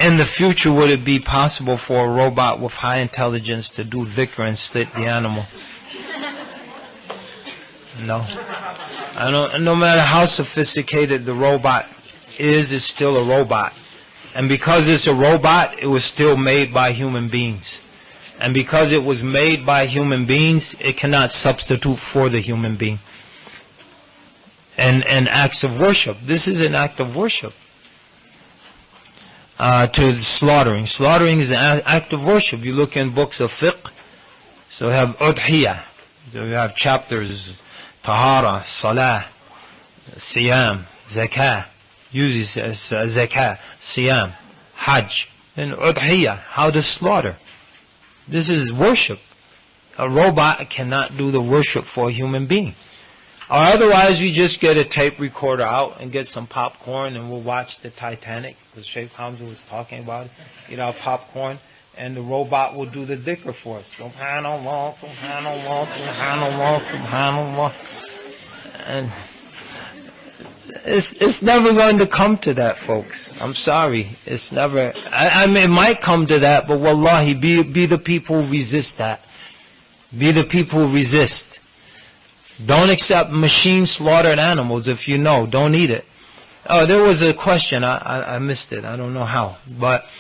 In the future, would it be possible for a robot with high intelligence to do dhikr and slit the animal? No. No matter how sophisticated the robot is, it's still a robot. And because it's a robot, it was still made by human beings. And because it was made by human beings, it cannot substitute for the human being. And acts of worship. This is an act of worship. To slaughtering. Slaughtering is an act of worship. You look in books of fiqh, so you have udhiyah. So you have chapters, tahara, salah, siyam, zakah. Usually says zakah, siyam, hajj. And udhiyah, how to slaughter. This is worship. A robot cannot do the worship for a human being. Or otherwise, we just get a tape recorder out and get some popcorn and we'll watch the Titanic, because Shaykh Hamza was talking about it. Get our popcorn and the robot will do the dhikr for us. Subhanallah, subhanallah, subhanallah, subhanallah. And it's never going to come to that, folks. I'm sorry. It's never. I mean, it might come to that, but wallahi, be the people who resist that. Be the people who resist. Don't accept machine slaughtered animals if you know. Don't eat it. Oh, there was a question. I missed it. I don't know how. But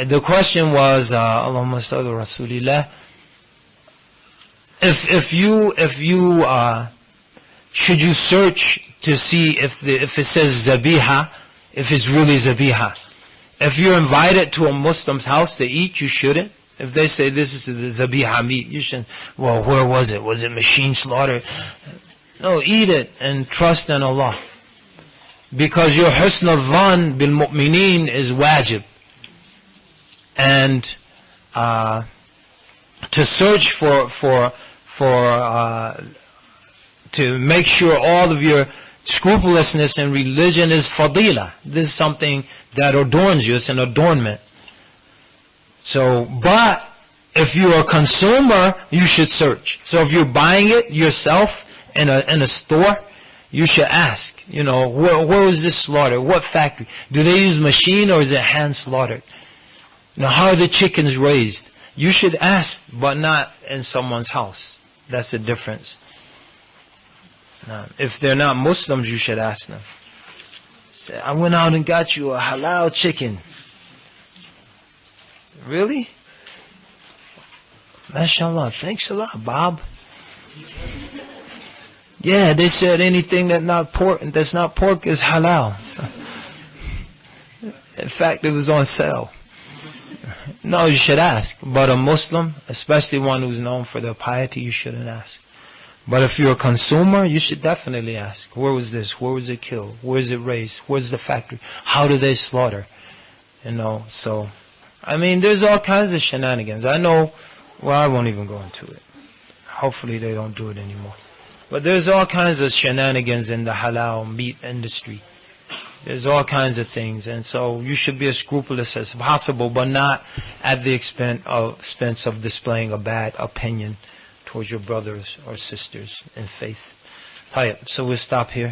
the question was, Allahumma salli Rasulillah. If you should you search to see if it says zabiha, if it's really zabiha. If you're invited to a Muslim's house to eat, you shouldn't. If they say this is the zabiha meat, you shouldn't. Well, where was it? Was it machine slaughter? No, eat it and trust in Allah. Because your husn al-dhan bil mu'mineen is wajib. And to search to make sure all of your scrupulousness in religion is fadila. This is something that adorns you. It's an adornment. So, but if you're a consumer, you should search. So if you're buying it yourself in a store, you should ask, where was this slaughtered? What factory? Do they use machine or is it hand slaughtered? How are the chickens raised? You should ask, but not in someone's house. That's the difference. Now, if they're not Muslims, you should ask them. Say, I went out and got you a halal chicken. Really? MashaAllah. Thanks a lot, Bob. Yeah, they said anything that's not pork is halal. So, in fact, it was on sale. No, you should ask. But a Muslim, especially one who's known for their piety, you shouldn't ask. But if you're a consumer, you should definitely ask. Where was this? Where was it killed? Where is it raised? Where's the factory? How do they slaughter? So, I mean, there's all kinds of shenanigans. I know, I won't even go into it. Hopefully they don't do it anymore. But there's all kinds of shenanigans in the halal meat industry. There's all kinds of things. And so you should be as scrupulous as possible, but not at the expense of displaying a bad opinion towards your brothers or sisters in faith. So we'll stop here.